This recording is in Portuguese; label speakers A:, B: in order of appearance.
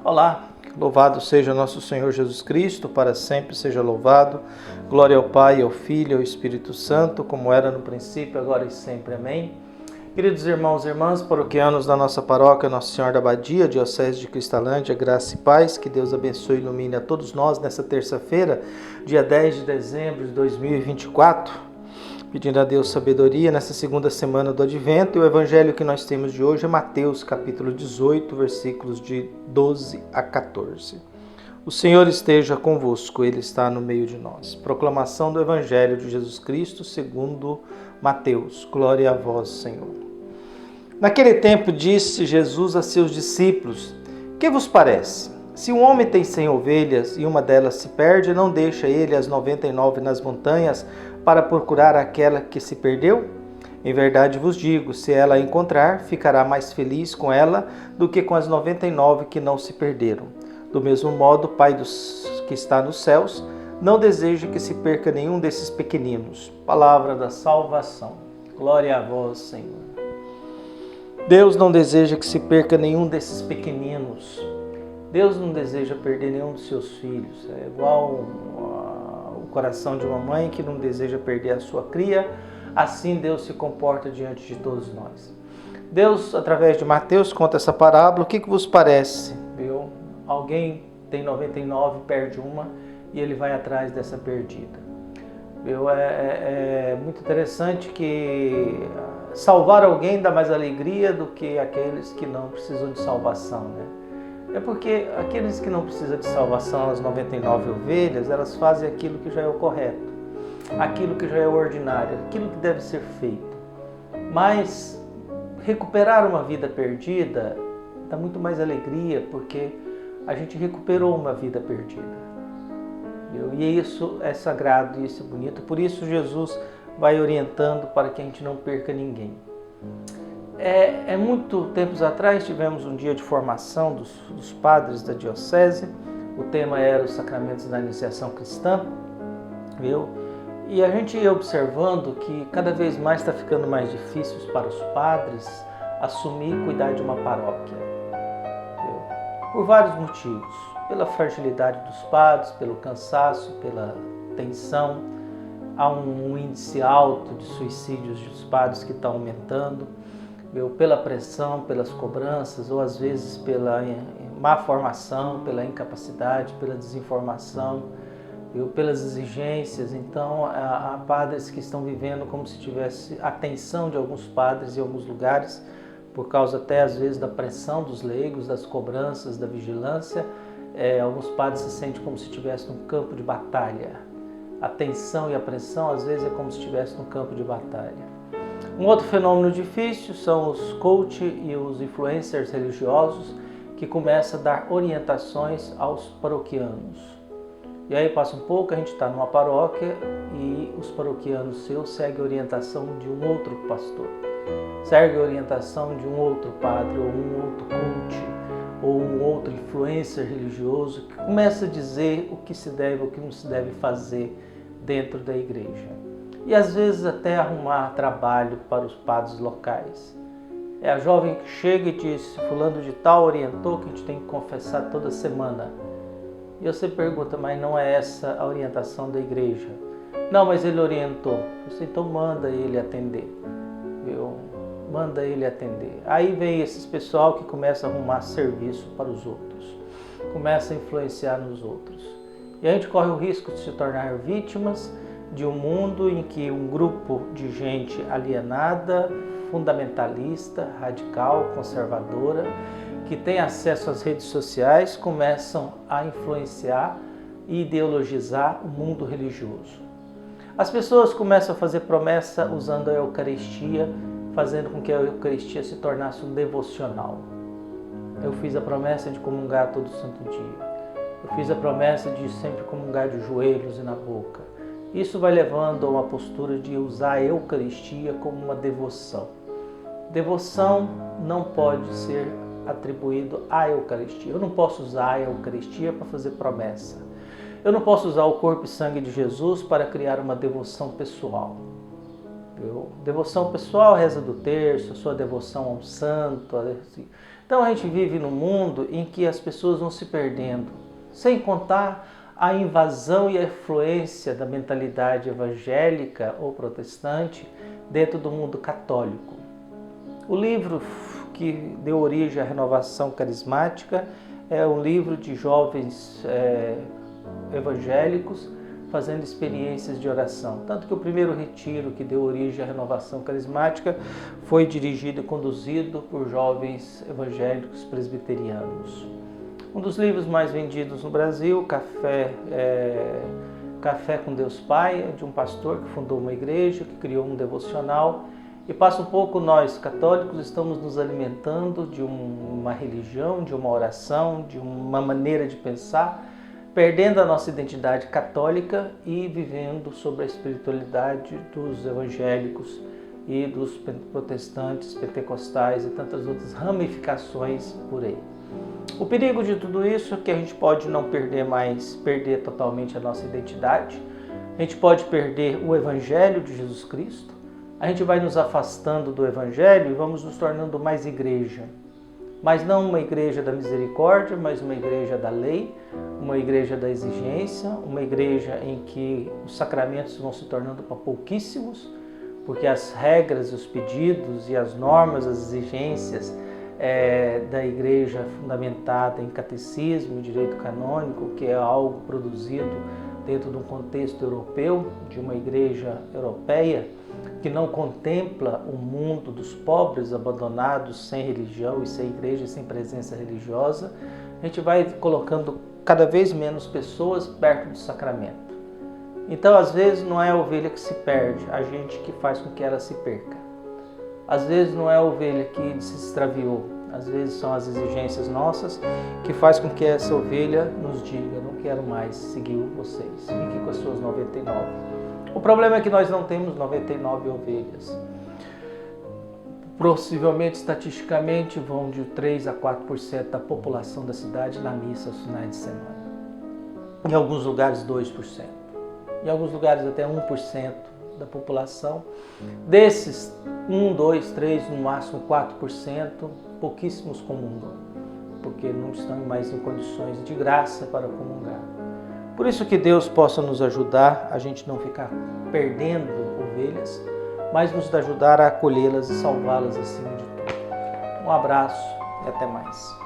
A: Olá, louvado seja nosso Senhor Jesus Cristo, para sempre seja louvado. Glória ao Pai, ao Filho e ao Espírito Santo, como era no princípio, agora e sempre. Amém. Queridos irmãos e irmãs, paroquianos da nossa paróquia Nossa Senhora da Abadia, Diocese de Cristalândia, graça e paz, que Deus abençoe e ilumine a todos nós nessa terça-feira, dia 10 de dezembro de 2024. Pedindo a Deus sabedoria nessa segunda semana do Advento, e o evangelho que nós temos de hoje é Mateus, capítulo 18, versículos de 12 a 14. O Senhor esteja convosco, Ele está no meio de nós. Proclamação do evangelho de Jesus Cristo segundo Mateus. Glória a vós, Senhor. Naquele tempo disse Jesus a seus discípulos: que vos parece? Se um homem tem 100 ovelhas e uma delas se perde, não deixa ele as 99 nas montanhas para procurar aquela que se perdeu? Em verdade vos digo, se ela a encontrar, ficará mais feliz com ela do que com as 99 que não se perderam. Do mesmo modo, o Pai que está nos céus não deseja que se perca nenhum desses pequeninos. Palavra da salvação. Glória a vós, Senhor. Deus não deseja que se perca nenhum desses pequeninos. Deus não deseja perder nenhum dos seus filhos. É igual o coração de uma mãe que não deseja perder a sua cria. Assim Deus se comporta diante de todos nós. Deus, através de Mateus, conta essa parábola. O que vos parece? Viu? Alguém tem 99, perde uma e ele vai atrás dessa perdida. Viu? É muito interessante que salvar alguém dá mais alegria do que aqueles que não precisam de salvação, né? É porque aqueles que não precisam de salvação, as 99 ovelhas, elas fazem aquilo que já é o correto, aquilo que já é o ordinário, aquilo que deve ser feito. Mas recuperar uma vida perdida dá muito mais alegria, porque a gente recuperou uma vida perdida. E isso é sagrado e isso é bonito. Por isso Jesus vai orientando para que a gente não perca ninguém. Muito tempos atrás tivemos um dia de formação dos padres da diocese. O tema era os sacramentos da iniciação cristã, viu? E a gente ia observando que cada vez mais está ficando mais difícil para os padres assumir e cuidar de uma paróquia, viu? Por vários motivos. Pela fragilidade dos padres, pelo cansaço, pela tensão. Há um índice alto de suicídios dos padres que está aumentando. Pela pressão, pelas cobranças, ou às vezes pela má formação, pela incapacidade, pela desinformação, pelas exigências. Então, há padres que estão vivendo como se tivesse a tensão de alguns padres em alguns lugares, por causa até às vezes da pressão dos leigos, das cobranças, da vigilância. Alguns padres se sentem como se estivesse num campo de batalha. A tensão e a pressão às vezes é como se estivesse num campo de batalha. Um outro fenômeno difícil são os coach e os influencers religiosos que começam a dar orientações aos paroquianos. E aí passa um pouco, a gente está numa paróquia e os paroquianos seus seguem a orientação de um outro pastor, seguem a orientação de um outro padre ou um outro coach ou um outro influencer religioso que começa a dizer o que se deve ou o que não se deve fazer dentro da igreja. E às vezes até arrumar trabalho para os padres locais. É a jovem que chega e diz: fulano de tal orientou que a gente tem que confessar toda semana. E você pergunta: mas não é essa a orientação da igreja? Não, mas ele orientou. Você então manda ele atender. Manda ele atender. Aí vem esses pessoal que começa a arrumar serviço para os outros. Começa a influenciar nos outros. E a gente corre o risco de se tornar vítimas de um mundo em que um grupo de gente alienada, fundamentalista, radical, conservadora, que tem acesso às redes sociais, começam a influenciar e ideologizar o mundo religioso. As pessoas começam a fazer promessa usando a Eucaristia, fazendo com que a Eucaristia se tornasse um devocional. Eu fiz a promessa de comungar todo santo dia. Eu fiz a promessa de sempre comungar de joelhos e na boca. Isso vai levando a uma postura de usar a Eucaristia como uma devoção. Devoção não pode ser atribuído à Eucaristia. Eu não posso usar a Eucaristia para fazer promessa. Eu não posso usar o corpo e sangue de Jesus para criar uma devoção pessoal. Devoção pessoal, reza do terço, a sua devoção a um santo. Então a gente vive num mundo em que as pessoas vão se perdendo, sem contar a invasão e a influência da mentalidade evangélica ou protestante dentro do mundo católico. O livro que deu origem à renovação carismática é um livro de jovens evangélicos fazendo experiências de oração. Tanto que o primeiro retiro que deu origem à renovação carismática foi dirigido e conduzido por jovens evangélicos presbiterianos. Um dos livros mais vendidos no Brasil, Café com Deus Pai, é de um pastor que fundou uma igreja, que criou um devocional. E passa um pouco nós, católicos, estamos nos alimentando de uma religião, de uma oração, de uma maneira de pensar, perdendo a nossa identidade católica e vivendo sobre a espiritualidade dos evangélicos e dos protestantes, pentecostais e tantas outras ramificações por aí. O perigo de tudo isso é que a gente pode não perder totalmente a nossa identidade, a gente pode perder o Evangelho de Jesus Cristo, a gente vai nos afastando do Evangelho e vamos nos tornando mais igreja. Mas não uma igreja da misericórdia, mas uma igreja da lei, uma igreja da exigência, uma igreja em que os sacramentos vão se tornando para pouquíssimos, porque as regras, os pedidos e as normas, as exigências da igreja fundamentada em catecismo e direito canônico, que é algo produzido dentro de um contexto europeu, de uma igreja europeia, que não contempla o mundo dos pobres, abandonados, sem religião e sem igreja, sem presença religiosa, a gente vai colocando cada vez menos pessoas perto do sacramento. Então, às vezes, não é a ovelha que se perde, a gente que faz com que ela se perca. Às vezes, não é a ovelha que se extraviou, às vezes são as exigências nossas que faz com que essa ovelha nos diga: não quero mais seguir vocês, fique com as suas 99. O problema é que nós não temos 99 ovelhas. Possivelmente, estatisticamente, vão de 3 a 4% da população da cidade na missa aos finais de semana. Em alguns lugares, 2%. Em alguns lugares, até 1% da população. Desses, 1, 2, 3, no máximo 4%, pouquíssimos comungam, porque não estão mais em condições de graça para comungar. Por isso que Deus possa nos ajudar a gente não ficar perdendo ovelhas, mas nos ajudar a acolhê-las e salvá-las acima de tudo. Um abraço e até mais.